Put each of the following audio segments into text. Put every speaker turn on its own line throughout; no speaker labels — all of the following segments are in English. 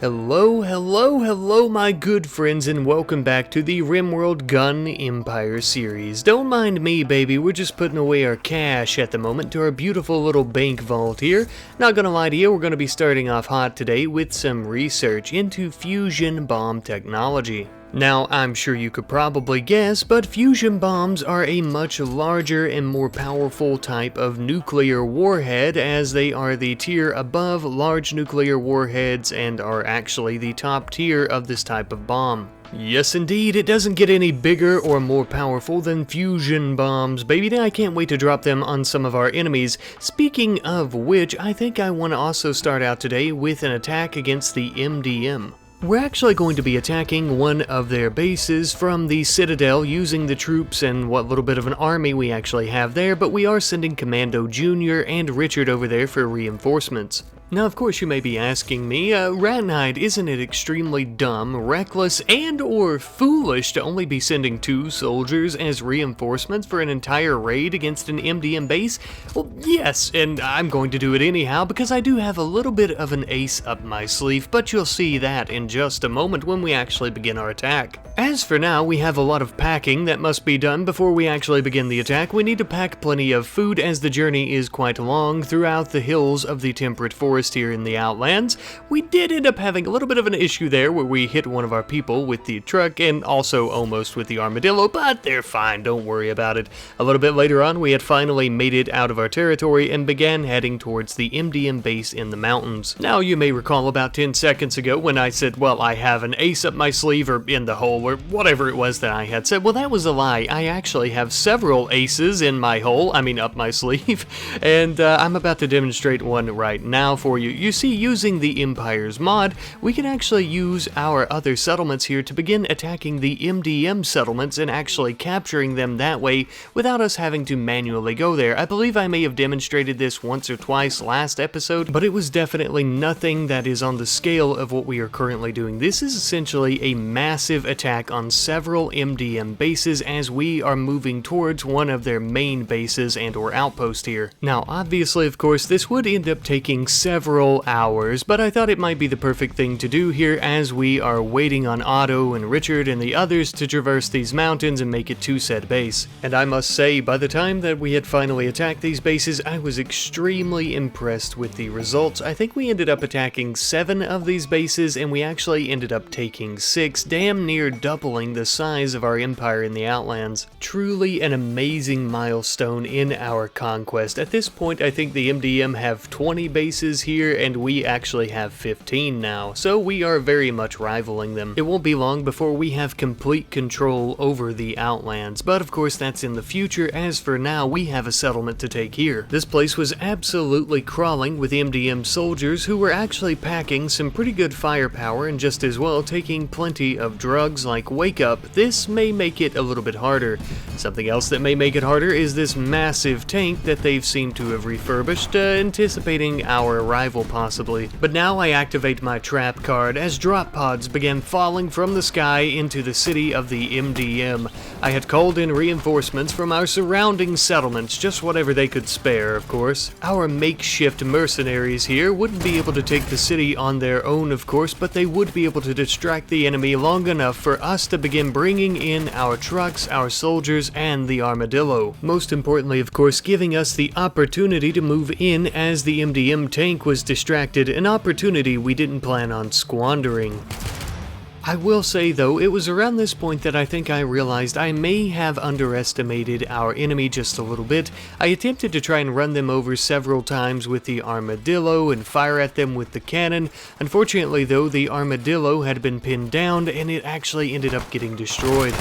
Hello, my good friends, and welcome back to the RimWorld Gun Empire series. Don't mind me, baby, we're just putting away our cash at the moment to our beautiful little bank vault here. Not gonna lie to you, we're gonna be starting off hot today with some research into fusion bomb technology. Now, I'm sure you could probably guess, but fusion bombs are a much larger and more powerful type of nuclear warhead, as they are the tier above large nuclear warheads and are actually the top tier of this type of bomb. Yes indeed, it doesn't get any bigger or more powerful than fusion bombs, baby. I can't wait to drop them on some of our enemies. Speaking of which, I think I want to also start out today with an attack against the MDM. We're actually going to be attacking one of their bases from the Citadel using the troops and what little bit of an army we actually have there, but we are sending Commando Jr. and Richard over there for reinforcements. Now, of course, you may be asking me, Ratnide, isn't it extremely dumb, reckless, and or foolish to only be sending 2 soldiers as reinforcements for an entire raid against an MDM base? Well, yes, and I'm going to do it anyhow because I do have a little bit of an ace up my sleeve, but you'll see that in just a moment when we actually begin our attack. As for now, we have a lot of packing that must be done before we actually begin the attack. We need to pack plenty of food as the journey is quite long throughout the hills of the temperate forest here in the Outlands. We did end up having a little bit of an issue there where we hit one of our people with the truck and also almost with the armadillo, but they're fine, don't worry about it. A little bit later on, we had finally made it out of our territory and began heading towards the MDM base in the mountains. Now, you may recall about 10 seconds ago when I said, well, I have an ace up my sleeve or in the hole or whatever it was that I had said. Well, that was a lie. I actually have several aces in my hole, up my sleeve, and I'm about to demonstrate one right now for you. You see, using the Empire's mod, we can actually use our other settlements here to begin attacking the MDM settlements and actually capturing them that way without us having to manually go there. I believe I may have demonstrated this once or twice last episode, but it was definitely nothing that is on the scale of what we are currently doing. This is essentially a massive attack on several MDM bases as we are moving towards one of their main bases and or outpost here. Now, obviously, of course, this would end up taking several hours, but I thought it might be the perfect thing to do here as we are waiting on Otto and Richard and the others to traverse these mountains and make it to said base. And I must say, by the time that we had finally attacked these bases, I was extremely impressed with the results. I think we ended up attacking 7 of these bases, and we actually ended up taking 6, damn near doubling the size of our empire in the Outlands. Truly an amazing milestone in our conquest. At this point, I think the MDM have 20 bases here, and we actually have 15 now, so we are very much rivaling them. It won't be long before we have complete control over the Outlands, but of course that's in the future. As for now, we have a settlement to take here. This place was absolutely crawling with MDM soldiers who were actually packing some pretty good firepower and just as well taking plenty of drugs like Wake Up. This may make it a little bit harder. Something else that may make it harder is this massive tank that they've seemed to have refurbished, anticipating our arrival possibly. But now I activate my trap card as drop pods began falling from the sky into the city of the MDM. I had called in reinforcements from our surrounding settlements, just whatever they could spare, of course. Our makeshift mercenaries here wouldn't be able to take the city on their own, of course, but they would be able to distract the enemy long enough for us to begin bringing in our trucks, our soldiers, and the armadillo. Most importantly, of course, giving us the opportunity to move in as the MDM tank was distracted, an opportunity we didn't plan on squandering. I will say though, it was around this point that I think I realized I may have underestimated our enemy just a little bit. I attempted to try and run them over several times with the armadillo and fire at them with the cannon. Unfortunately though, the armadillo had been pinned down and it actually ended up getting destroyed.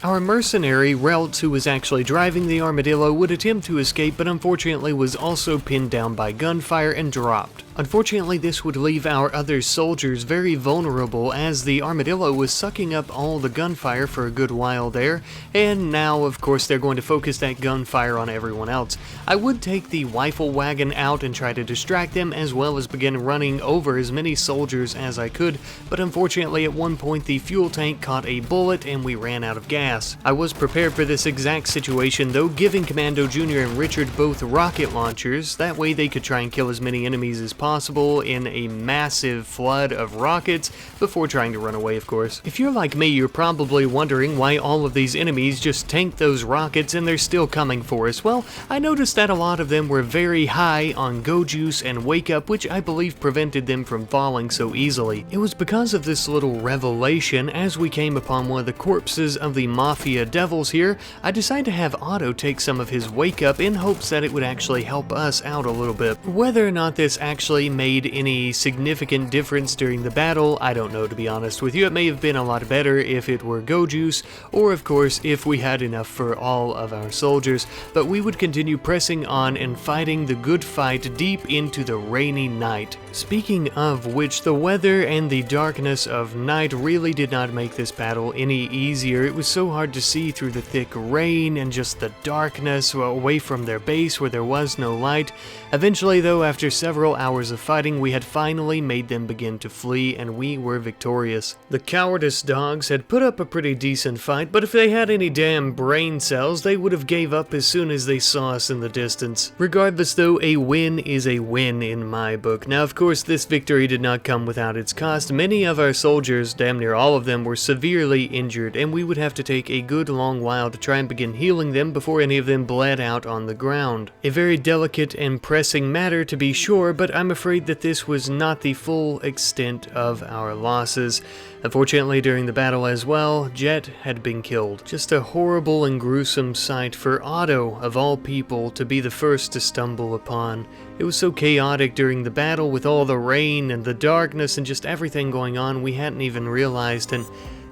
Our mercenary, Reltz, who was actually driving the armadillo, would attempt to escape, but unfortunately was also pinned down by gunfire and dropped. Unfortunately, this would leave our other soldiers very vulnerable as the armadillo was sucking up all the gunfire for a good while there, and now, of course, they're going to focus that gunfire on everyone else. I would take the rifle wagon out and try to distract them, as well as begin running over as many soldiers as I could, but unfortunately at one point the fuel tank caught a bullet and we ran out of gas. I was prepared for this exact situation though, giving Commando Jr. and Richard both rocket launchers, that way they could try and kill as many enemies as possible possible in a massive flood of rockets before trying to run away, of course. If you're like me, you're probably wondering why all of these enemies just tank those rockets and they're still coming for us. Well, I noticed that a lot of them were very high on go juice and wake up, which I believe prevented them from falling so easily. It was because of this little revelation as we came upon one of the corpses of the Mafia devils here. I decided to have Otto take some of his wake up in hopes that it would actually help us out a little bit. Whether or not this actually made any significant difference during the battle, I don't know, to be honest with you. It may have been a lot better if it were go juice, or of course if we had enough for all of our soldiers, but we would continue pressing on and fighting the good fight deep into the rainy night. Speaking of which, the weather and the darkness of night really did not make this battle any easier. It was so hard to see through the thick rain and just the darkness away from their base where there was no light. Eventually though, after several hours of fighting, we had finally made them begin to flee and we were victorious. The cowardice dogs had put up a pretty decent fight, but if they had any damn brain cells, they would have gave up as soon as they saw us in the distance. Regardless though, a win is a win in my book. Now of course this victory did not come without its cost. Many of our soldiers, damn near all of them, were severely injured, and we would have to take a good long while to try and begin healing them before any of them bled out on the ground. A very delicate and pressing matter to be sure, but I'm afraid that this was not the full extent of our losses. Unfortunately, during the battle as well, Jet had been killed. Just a horrible and gruesome sight for Otto, of all people, to be the first to stumble upon. It was so chaotic during the battle with all the rain and the darkness and just everything going on we hadn't even realized, and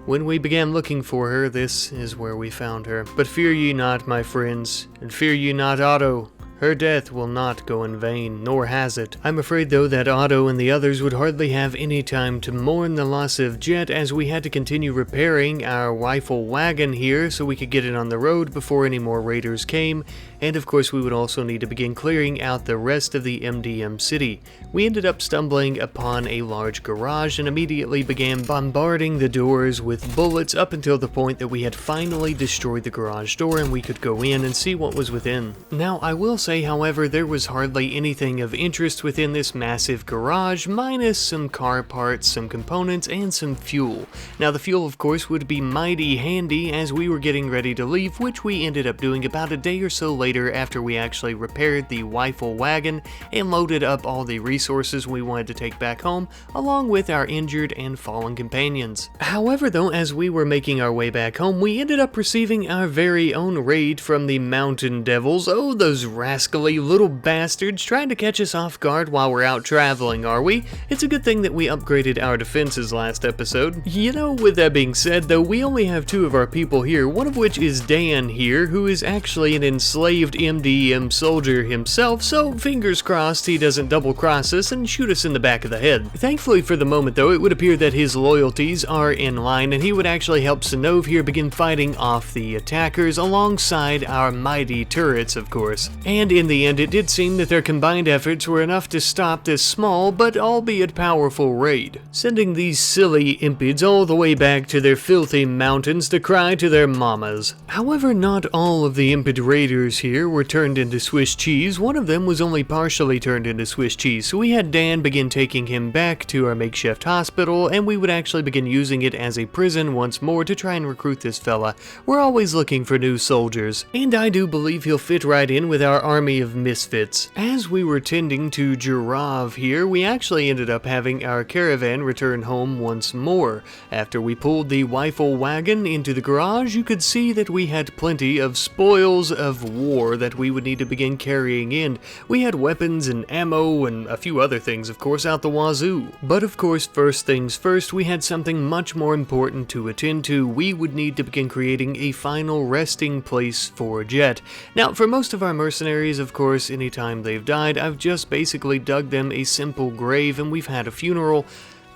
when we began looking for her, this is where we found her. But fear ye not, my friends, and fear ye not Otto. Her death will not go in vain, nor has it. I'm afraid though that Otto and the others would hardly have any time to mourn the loss of Jet, as we had to continue repairing our rifle wagon here so we could get it on the road before any more raiders came, and of course we would also need to begin clearing out the rest of the MDM city. We ended up stumbling upon a large garage and immediately began bombarding the doors with bullets up until the point that we had finally destroyed the garage door and we could go in and see what was within. Now I will say, however, there was hardly anything of interest within this massive garage, minus some car parts, some components, and some fuel. Now the fuel of course would be mighty handy as we were getting ready to leave, which we ended up doing about a day or so later after we actually repaired the rifle wagon and loaded up all the resources we wanted to take back home, along with our injured and fallen companions. However though, as we were making our way back home, we ended up receiving our very own raid from the Mountain Devils. Oh, those rascally little bastards trying to catch us off guard while we're out traveling, are we? It's a good thing that we upgraded our defenses last episode. You know, with that being said though, we only have two of our people here, one of which is Dan here, who is actually an enslaved MDM soldier himself, so fingers crossed he doesn't double cross us and shoot us in the back of the head. Thankfully for the moment though, it would appear that his loyalties are in line and he would actually help Sinov here begin fighting off the attackers alongside our mighty turrets, of course. And in the end, it did seem that their combined efforts were enough to stop this small but albeit powerful raid, sending these silly impids all the way back to their filthy mountains to cry to their mamas. However, not all of the impid raiders here were turned into Swiss cheese. One of them was only partially turned into Swiss cheese, so we had Dan begin taking him back to our makeshift hospital, and we would actually begin using it as a prison once more to try and recruit this fella. We're always looking for new soldiers, and I do believe he'll fit right in with our army of misfits. As we were tending to Giraffe here, we actually ended up having our caravan return home once more. After we pulled the rifle wagon into the garage, you could see that we had plenty of spoils of war that we would need to begin carrying in. We had weapons and ammo and a few other things, of course, out the wazoo. But of course, first things first, we had something much more important to attend to. We would need to begin creating a final resting place for Jet. Now, for most of our mercenaries, of course, anytime they've died, I've just basically dug them a simple grave and we've had a funeral.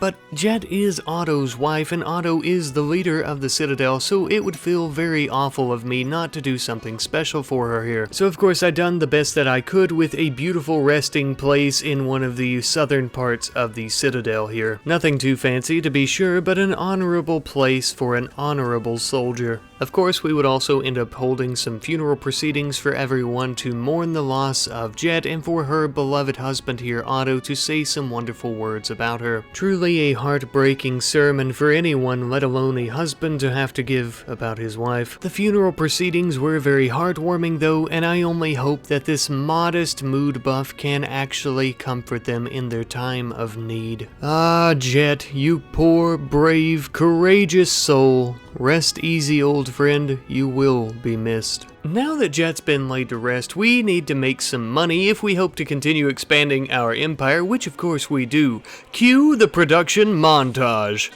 but Jet is Otto's wife, and Otto is the leader of the Citadel, so it would feel very awful of me not to do something special for her here. So of course I done the best that I could with a beautiful resting place in one of the southern parts of the Citadel here. Nothing too fancy to be sure, but an honorable place for an honorable soldier. Of course, we would also end up holding some funeral proceedings for everyone to mourn the loss of Jet and for her beloved husband here, Otto, to say some wonderful words about her. Truly a heartbreaking sermon for anyone, let alone a husband, to have to give about his wife. The funeral proceedings were very heartwarming though, and I only hope that this modest mood buff can actually comfort them in their time of need. Ah, Jet, you poor, brave, courageous soul. Rest easy, old friend, you will be missed. Now that Jet's been laid to rest, we need to make some money if we hope to continue expanding our empire, which of course we do. Cue the production montage.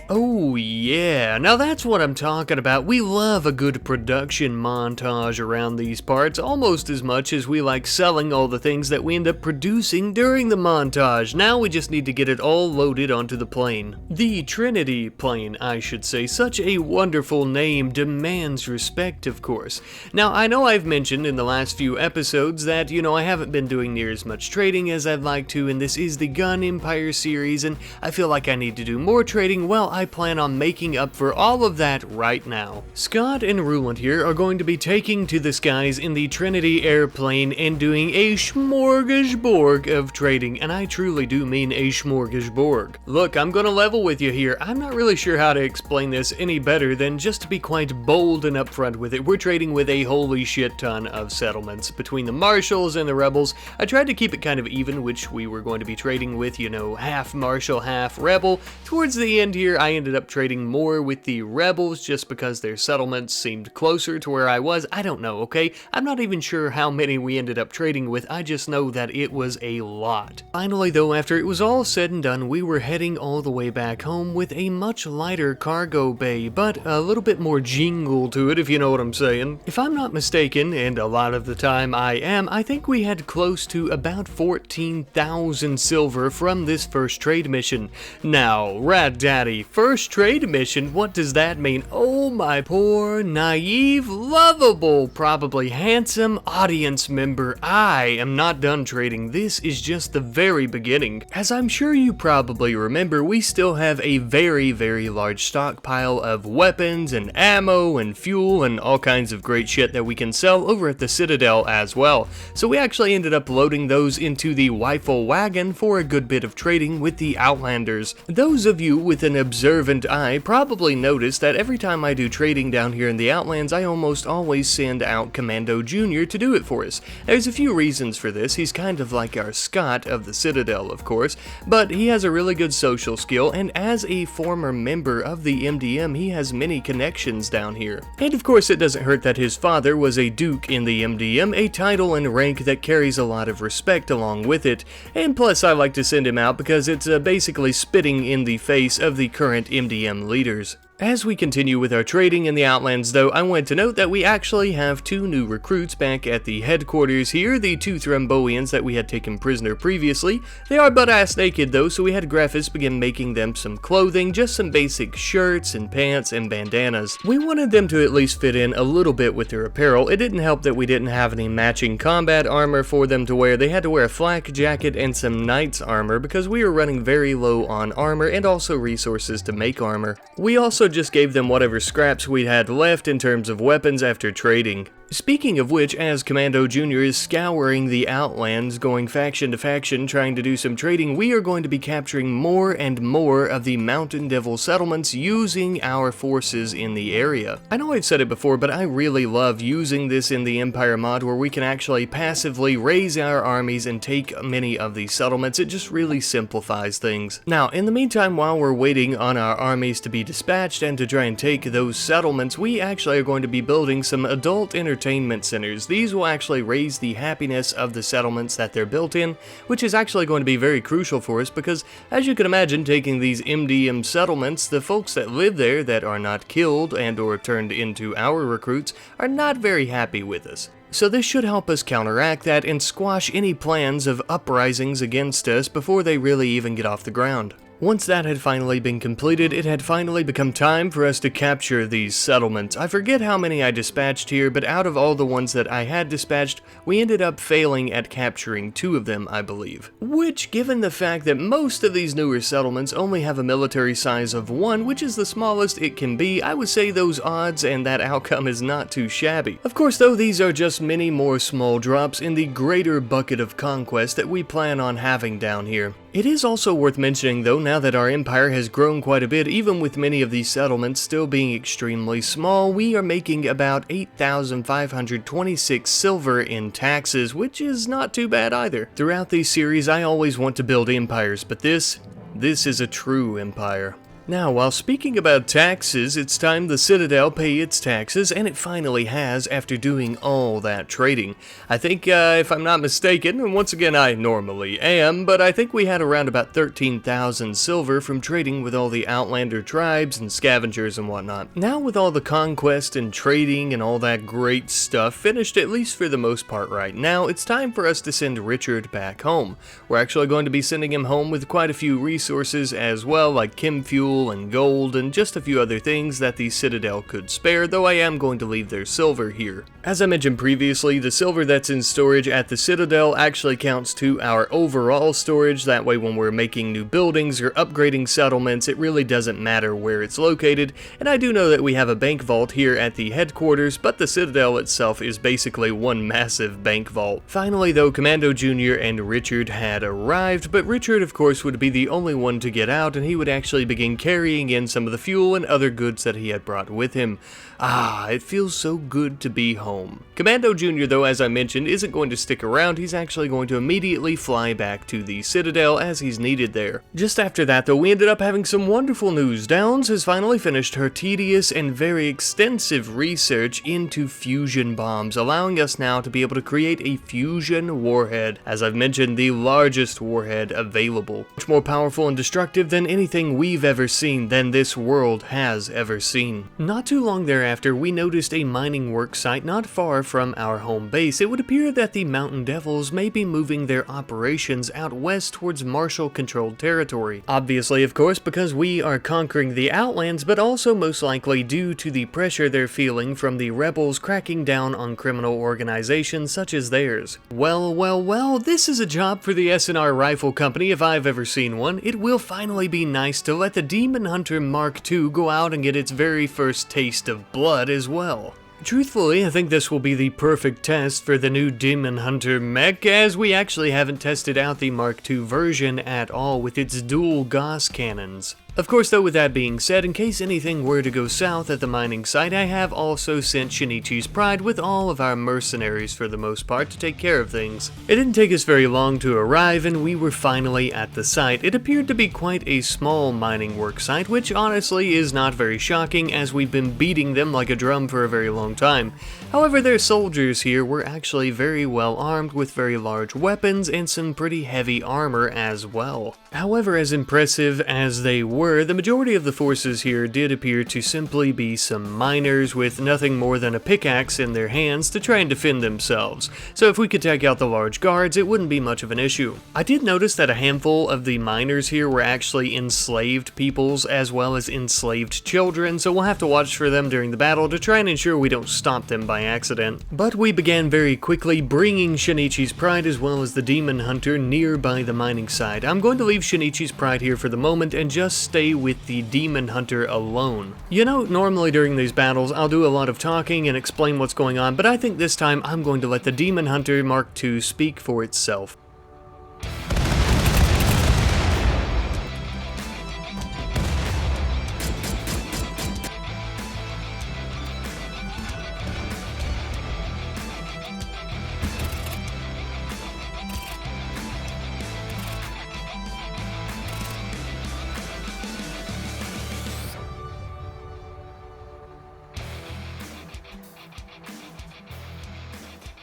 Oh yeah, now that's what I'm talking about. We love a good production montage around these parts, almost as much as we like selling all the things that we end up producing during the montage. Now we just need to get it all loaded onto the plane. The Trinity plane, I should say. Such a wonderful name, demands respect, of course. Now, I know I've mentioned in the last few episodes that, I haven't been doing near as much trading as I'd like to, and this is the Gun Empire series, and I feel like I need to do more trading. Well, I plan on making up for all of that right now. Scott and Ruland here are going to be taking to the skies in the Trinity airplane and doing a smorgasbord of trading, and I truly do mean a smorgasbord. Look, I'm gonna level with you here. I'm not really sure how to explain this any better than just to be quite bold and upfront with it. We're trading with a holy shit ton of settlements between the Marshals and the Rebels. I tried to keep it kind of even, which we were going to be trading with, half Marshal, half Rebel. Towards the end here, I ended up trading more with the Rebels just because their settlements seemed closer to where I was. I don't know, okay? I'm not even sure how many we ended up trading with. I just know that it was a lot. Finally though, after it was all said and done, we were heading all the way back home with a much lighter cargo bay, but a little bit more jingle to it, if you know what I'm saying. If I'm not mistaken, and a lot of the time I am, I think we had close to about 14,000 silver from this first trade mission. Now, Rat Daddy, first trade mission, what does that mean? Oh my poor, naive, lovable, probably handsome audience member. I am not done trading. This is just the very beginning. As I'm sure you probably remember, we still have a very, very large stockpile of weapons and ammo and fuel and all kinds of great shit that we can sell over at the Citadel as well. So we actually ended up loading those into the Weifel wagon for a good bit of trading with the Outlanders. Those of you with an observant eye probably noticed that every time I do trading down here in the Outlands, I almost always send out Commando Jr. to do it for us. There's a few reasons for this. He's kind of like our Scott of the Citadel, of course, but he has a really good social skill, and as a former member of the MDM, he has many connections down here. And of course, it doesn't hurt that his father was a Duke in the MDM, a title and rank that carries a lot of respect along with it, and plus I like to send him out because it's basically spitting in the face of the current MDM leaders. As we continue with our trading in the Outlands though, I wanted to note that we actually have two new recruits back at the headquarters here, the two Thromboians that we had taken prisoner previously. They are butt-ass naked though, so we had Graphics begin making them some clothing, just some basic shirts and pants and bandanas. We wanted them to at least fit in a little bit with their apparel. It didn't help that we didn't have any matching combat armor for them to wear. They had to wear a flak jacket and some knight's armor because we were running very low on armor and also resources to make armor. We also just gave them whatever scraps we had left in terms of weapons after trading. Speaking of which, as Commando Jr. is scouring the Outlands, going faction to faction, trying to do some trading, we are going to be capturing more and more of the Mountain Devil settlements using our forces in the area. I know I've said it before, but I really love using this in the Empire mod where we can actually passively raise our armies and take many of these settlements. It just really simplifies things. Now, in the meantime, while we're waiting on our armies to be dispatched and to try and take those settlements, we actually are going to be building some adult entertainment entertainment centers. These will actually raise the happiness of the settlements that they're built in, which is actually going to be very crucial for us because, as you can imagine, taking these MDM settlements, the folks that live there that are not killed and or turned into our recruits are not very happy with us. So this should help us counteract that and squash any plans of uprisings against us before they really even get off the ground. Once that had finally been completed, it had finally become time for us to capture these settlements. I forget how many I dispatched here, but out of all the ones that I had dispatched, we ended up failing at capturing 2 of them, I believe. Which, given the fact that most of these newer settlements only have a military size of 1, which is the smallest it can be, I would say those odds and that outcome is not too shabby. Of course though, these are just many more small drops in the greater bucket of conquest that we plan on having down here. It is also worth mentioning though, now that our empire has grown quite a bit, even with many of these settlements still being extremely small, we are making about 8,526 silver in taxes, which is not too bad either. Throughout these series, I always want to build empires, but this is a true empire. Now, while speaking about taxes, it's time the Citadel pay its taxes, and it finally has after doing all that trading. I think, if I'm not mistaken, and once again I normally am, but I think we had around about 13,000 silver from trading with all the Outlander tribes and scavengers and whatnot. Now with all the conquest and trading and all that great stuff finished, at least for the most part right now, it's time for us to send Richard back home. We're actually going to be sending him home with quite a few resources as well, like chem fuel and gold and just a few other things that the Citadel could spare, though I am going to leave their silver here. As I mentioned previously, the silver that's in storage at the Citadel actually counts to our overall storage. That way when we're making new buildings or upgrading settlements, it really doesn't matter where it's located. And I do know that we have a bank vault here at the headquarters, but the Citadel itself is basically one massive bank vault. Finally though, Commando Jr. and Richard had arrived, but Richard of course would be the only one to get out, and he would actually begin carrying in some of the fuel and other goods that he had brought with him. Ah, it feels so good to be home. Commando Jr. though, as I mentioned, isn't going to stick around. He's actually going to immediately fly back to the Citadel as he's needed there. Just after that though, we ended up having some wonderful news. Downs has finally finished her tedious and very extensive research into fusion bombs, allowing us now to be able to create a fusion warhead. As I've mentioned, the largest warhead available. Much more powerful and destructive than anything we've ever seen, than this world has ever seen. Not too long thereafter, we noticed a mining work site not far from our home base. It would appear that the Mountain Devils may be moving their operations out west towards Marshall-controlled territory. Obviously, of course, because we are conquering the Outlands, but also most likely due to the pressure they're feeling from the rebels cracking down on criminal organizations such as theirs. Well, this is a job for the S&R Rifle Company if I've ever seen one. It will finally be nice to let the Demon Hunter Mark II go out and get its very first taste of blood as well. Truthfully, I think this will be the perfect test for the new Demon Hunter mech, as we actually haven't tested out the Mark II version at all with its dual Gauss cannons. Of course though, with that being said, in case anything were to go south at the mining site, I have also sent Shinichi's Pride with all of our mercenaries for the most part to take care of things. It didn't take us very long to arrive and we were finally at the site. It appeared to be quite a small mining work site, which honestly is not very shocking as we've been beating them like a drum for a very long time. However, their soldiers here were actually very well armed with very large weapons and some pretty heavy armor as well. However, as impressive as they were, the majority of the forces here did appear to simply be some miners with nothing more than a pickaxe in their hands to try and defend themselves. So if we could take out the large guards, it wouldn't be much of an issue. I did notice that a handful of the miners here were actually enslaved peoples as well as enslaved children, so we'll have to watch for them during the battle to try and ensure we don't stop them by accident. But we began very quickly bringing Shinichi's Pride as well as the Demon Hunter nearby the mining site. I'm going to leave Shinichi's Pride here for the moment and just stay with the Demon Hunter alone. You know, normally during these battles I'll do a lot of talking and explain what's going on, but I think this time I'm going to let the Demon Hunter Mark II speak for itself.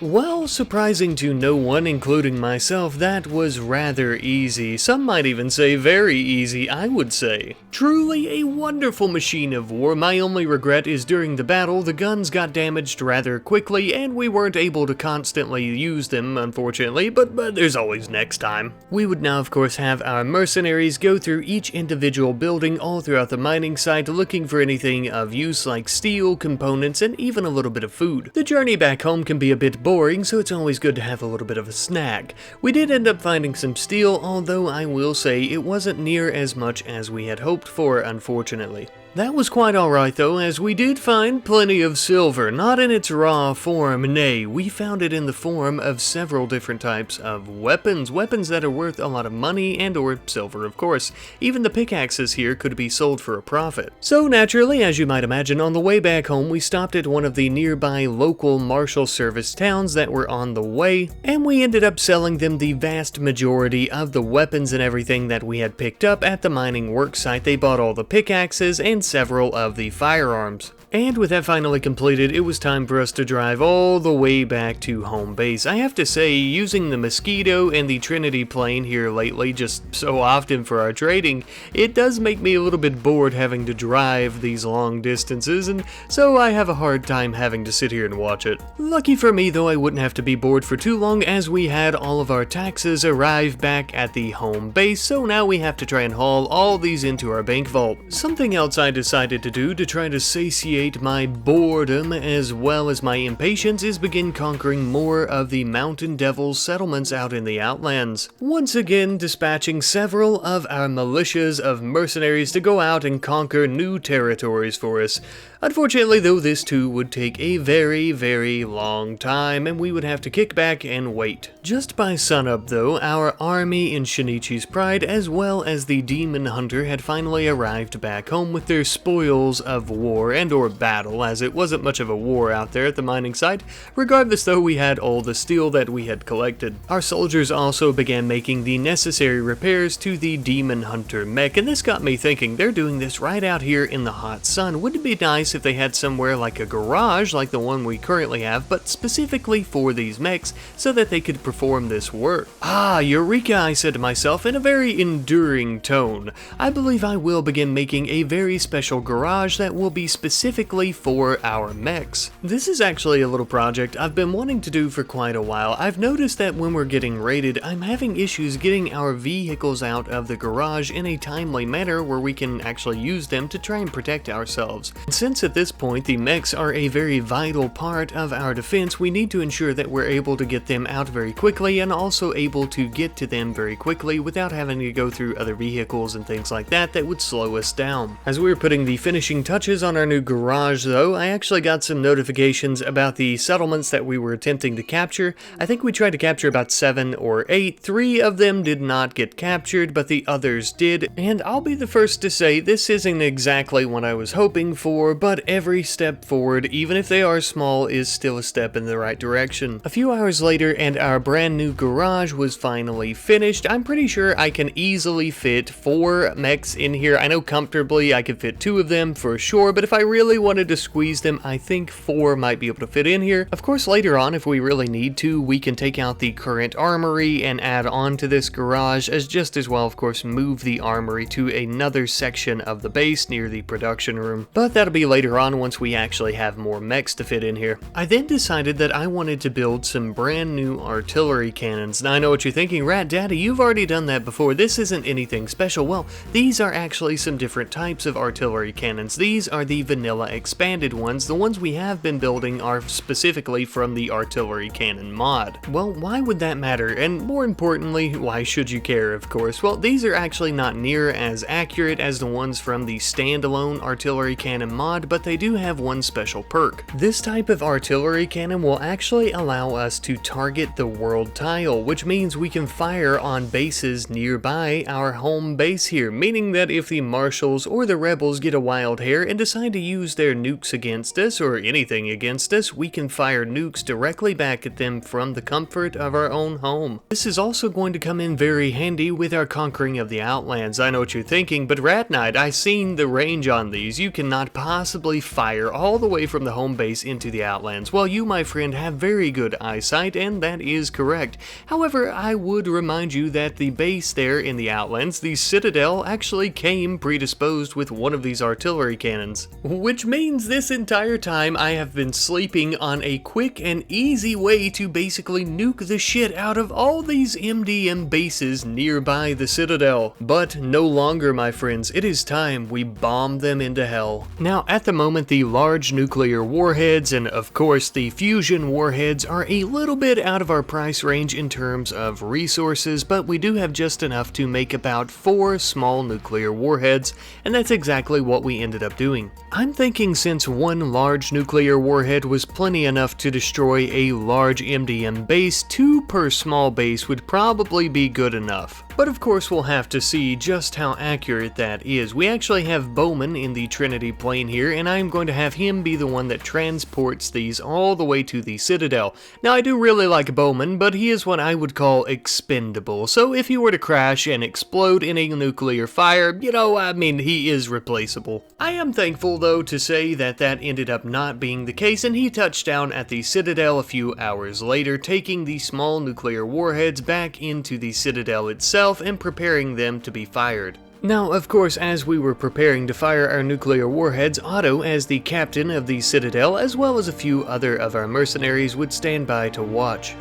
Well, surprising to no one, including myself, that was rather easy. Some might even say very easy, I would say. Truly a wonderful machine of war. My only regret is during the battle, the guns got damaged rather quickly, and we weren't able to constantly use them, unfortunately, but there's always next time. We would now, of course, have our mercenaries go through each individual building all throughout the mining site, looking for anything of use like steel, components, and even a little bit of food. The journey back home can be a bit boring, so it's always good to have a little bit of a snack. We did end up finding some steel, although I will say it wasn't near as much as we had hoped for, unfortunately. That was quite alright though, as we did find plenty of silver, not in its raw form, nay, we found it in the form of several different types of weapons that are worth a lot of money and or silver of course. Even the pickaxes here could be sold for a profit. So naturally, as you might imagine, on the way back home we stopped at one of the nearby local marshal service towns that were on the way, and we ended up selling them the vast majority of the weapons and everything that we had picked up at the mining work site. They bought all the pickaxes and several of the firearms. And with that finally completed, it was time for us to drive all the way back to home base. I have to say, using the Mosquito and the Trinity plane here lately just so often for our trading, it does make me a little bit bored having to drive these long distances, and so I have a hard time having to sit here and watch it. Lucky for me though, I wouldn't have to be bored for too long as we had all of our taxes arrive back at the home base, so now we have to try and haul all these into our bank vault. Something else I decided to do to try to satiate my boredom as well as my impatience is begin conquering more of the Mountain Devil settlements out in the Outlands. Once again dispatching several of our militias of mercenaries to go out and conquer new territories for us. Unfortunately though, this too would take a very long time and we would have to kick back and wait. Just by sunup though, our army in Shinichi's Pride as well as the Demon Hunter had finally arrived back home with their spoils of war and or battle, as it wasn't much of a war out there at the mining site. Regardless though, we had all the steel that we had collected. Our soldiers also began making the necessary repairs to the Demon Hunter mech, and this got me thinking, they're doing this right out here in the hot sun. Wouldn't it be nice if they had somewhere like a garage like the one we currently have, but specifically for these mechs so that they could perform this work? Ah, eureka, I said to myself in a very enduring tone. I believe I will begin making a very special garage that will be specifically for our mechs. This is actually a little project I've been wanting to do for quite a while. I've noticed that when we're getting raided, I'm having issues getting our vehicles out of the garage in a timely manner where we can actually use them to try and protect ourselves. And since at this point the mechs are a very vital part of our defense, we need to ensure that we're able to get them out very quickly and also able to get to them very quickly without having to go through other vehicles and things like that would slow us down. As we were putting the finishing touches on our new garage though, I actually got some notifications about the settlements that we were attempting to capture. I think we tried to capture about 7 or 8. 3 of them did not get captured, but the others did, and I'll be the first to say this isn't exactly what I was hoping for, but every step forward, even if they are small, is still a step in the right direction. A few hours later, and our brand new garage was finally finished. I'm pretty sure I can easily fit 4 mechs in here. I know comfortably I could fit 2 of them for sure, but if I really wanted to squeeze them, I think 4 might be able to fit in here. Of course, later on, if we really need to, we can take out the current armory and add on to this garage, as just as well, of course, move the armory to another section of the base near the production room. But that'll be later on once we actually have more mechs to fit in here. I then decided that I wanted to build some brand new artillery cannons. Now I know what you're thinking, Rat Daddy, you've already done that before. This isn't anything special. Well, these are actually some different types of artillery cannons. These are the vanilla expanded ones. The ones we have been building are specifically from the artillery cannon mod. Well, why would that matter? And more importantly, why should you care, of course? Well, these are actually not near as accurate as the ones from the standalone artillery cannon mod, but they do have one special perk. This type of artillery cannon will actually allow us to target the world tile, which means we can fire on bases nearby our home base here, meaning that if the marshals or the rebels get a wild hair and decide to use their nukes against us or anything against us, we can fire nukes directly back at them from the comfort of our own home. This is also going to come in very handy with our conquering of the Outlands. I know what you're thinking, but Rat Knight, I've seen the range on these. You cannot possibly possibly fire all the way from the home base into the Outlands. Well, you, my friend, have very good eyesight, and that is correct. However, I would remind you that the base there in the Outlands, the Citadel, actually came predisposed with one of these artillery cannons. Which means this entire time I have been sleeping on a quick and easy way to basically nuke the shit out of all these MDM bases nearby the Citadel. But no longer, my friends, it is time we bomb them into hell. Now, at the moment, the large nuclear warheads and, of course, the fusion warheads are a little bit out of our price range in terms of resources, but we do have just enough to make about 4 small nuclear warheads, and that's exactly what we ended up doing. I'm thinking since one large nuclear warhead was plenty enough to destroy a large MDM base, 2 per small base would probably be good enough. But of course we'll have to see just how accurate that is. We actually have Bowman in the Trinity plane here, and I'm going to have him be the one that transports these all the way to the Citadel. Now, I do really like Bowman, but he is what I would call expendable. So if he were to crash and explode in a nuclear fire, you know, I mean, he is replaceable. I am thankful, though, to say that that ended up not being the case, and he touched down at the Citadel a few hours later, taking the small nuclear warheads back into the Citadel itself and preparing them to be fired. Now, of course, as we were preparing to fire our nuclear warheads, Otto, as the captain of the Citadel, as well as a few other of our mercenaries, would stand by to watch.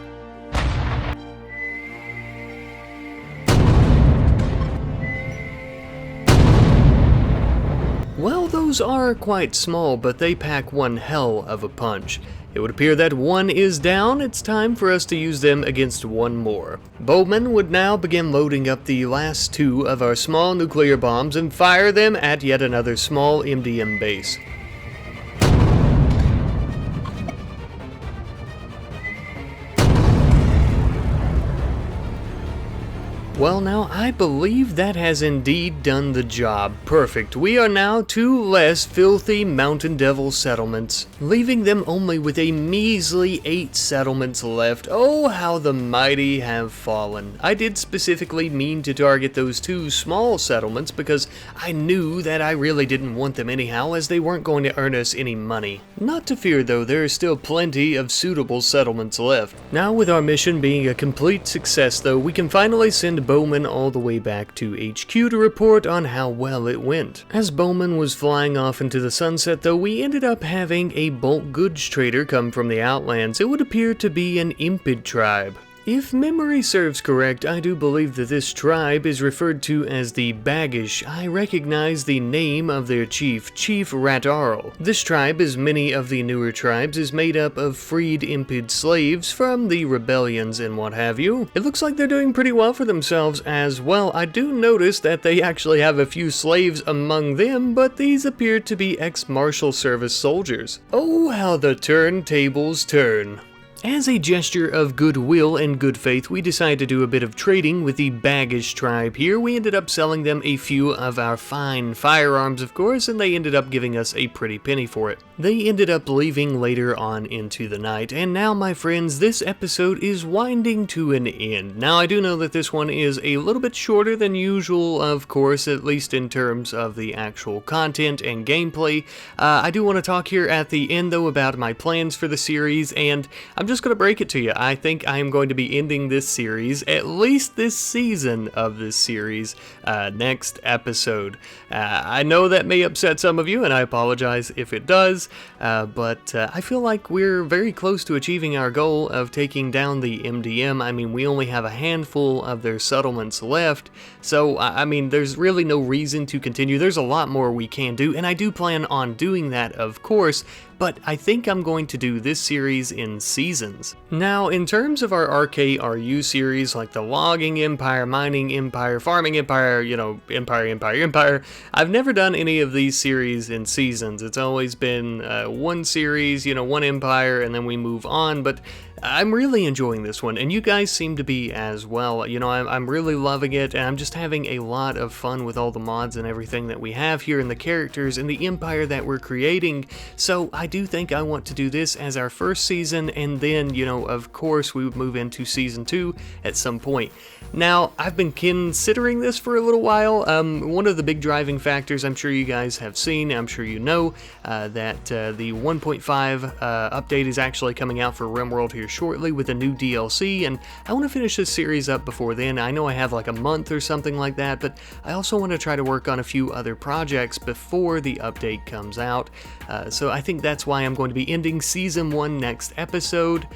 Well, those are quite small, but they pack one hell of a punch. It would appear that one is down. It's time for us to use them against one more. Bowman would now begin loading up the last 2 of our small nuclear bombs and fire them at yet another small MDM base. Well, now, I believe that has indeed done the job. Perfect. We are now 2 less filthy Mountain Devil settlements, leaving them only with a measly 8 settlements left. Oh, how the mighty have fallen. I did specifically mean to target those 2 small settlements because I knew that I really didn't want them anyhow, as they weren't going to earn us any money. Not to fear, though, there is still plenty of suitable settlements left. Now, with our mission being a complete success, though, we can finally send Bowman all the way back to HQ to report on how well it went. As Bowman was flying off into the sunset, though, we ended up having a bulk goods trader come from the Outlands. It would appear to be an Impid tribe. If memory serves correct, I do believe that this tribe is referred to as the Baggish. I recognize the name of their chief, Chief Ratarl. This tribe, as many of the newer tribes, is made up of freed Impid slaves from the rebellions and what have you. It looks like they're doing pretty well for themselves as well. I do notice that they actually have a few slaves among them, but these appear to be ex-martial service soldiers. Oh, how the turntables turn. As a gesture of goodwill and good faith, we decided to do a bit of trading with the Baggish tribe here. We ended up selling them a few of our fine firearms, of course, and they ended up giving us a pretty penny for it. They ended up leaving later on into the night, and now, my friends, this episode is winding to an end. Now, I do know that this one is a little bit shorter than usual, of course, at least in terms of the actual content and gameplay. I do want to talk here at the end, though, about my plans for the series, and I'm just going to break it to you. I think I am going to be ending this series, at least this season of this series, next episode. I know that may upset some of you, and I apologize if it does, but I feel like we're very close to achieving our goal of taking down the MDM. I mean, we only have a handful of their settlements left, so, I mean, there's really no reason to continue. There's a lot more we can do, and I do plan on doing that, of course, but I think I'm going to do this series in seasons. Now, in terms of our RKRU series, like the Logging Empire, Mining Empire, Farming Empire, you know, Empire, I've never done any of these series in seasons. It's always been one series, you know, one empire, and then we move on, but I'm really enjoying this one, and you guys seem to be as well. You know, I'm really loving it, and I'm just having a lot of fun with all the mods and everything that we have here, and the characters and the empire that we're creating. So I do think I want to do this as our first season, and then, you know, of course we would move into season 2 at some point. Now, I've been considering this for a little while. One of the big driving factors, I'm sure you guys have seen, I'm sure you know, that the 1.5 update is actually coming out for RimWorld here shortly with a new DLC, and I want to finish this series up before then. I know I have like a month or something like that, but I also want to try to work on a few other projects before the update comes out. So I think that's why I'm going to be ending Season 1 next episode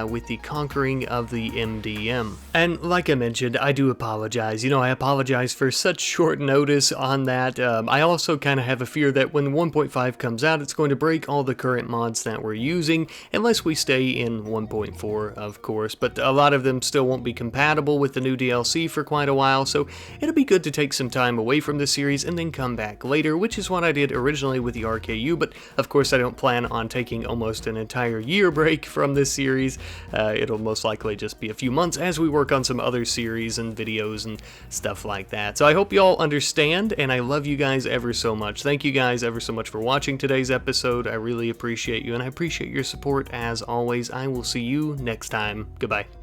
with the conquering of the MDM. And like I mentioned, I do apologize. You know, I apologize for such short notice on that. I also kind of have a fear that when 1.5 comes out, it's going to break all the current mods that we're using, unless we stay in 1.4, of course. But a lot of them still won't be compatible with the new DLC for quite a while, so it'll be good to take some time away from the series and then come back later, which is what I did originally with the RKU, but of course I don't plan on taking almost an entire year break from this series. It'll most likely just be a few months as we work on some other series and videos and stuff like that. So I hope you all understand, and I love you guys ever so much. Thank you guys ever so much for watching today's episode. I really appreciate you, and I appreciate your support as always. I will see you next time. Goodbye.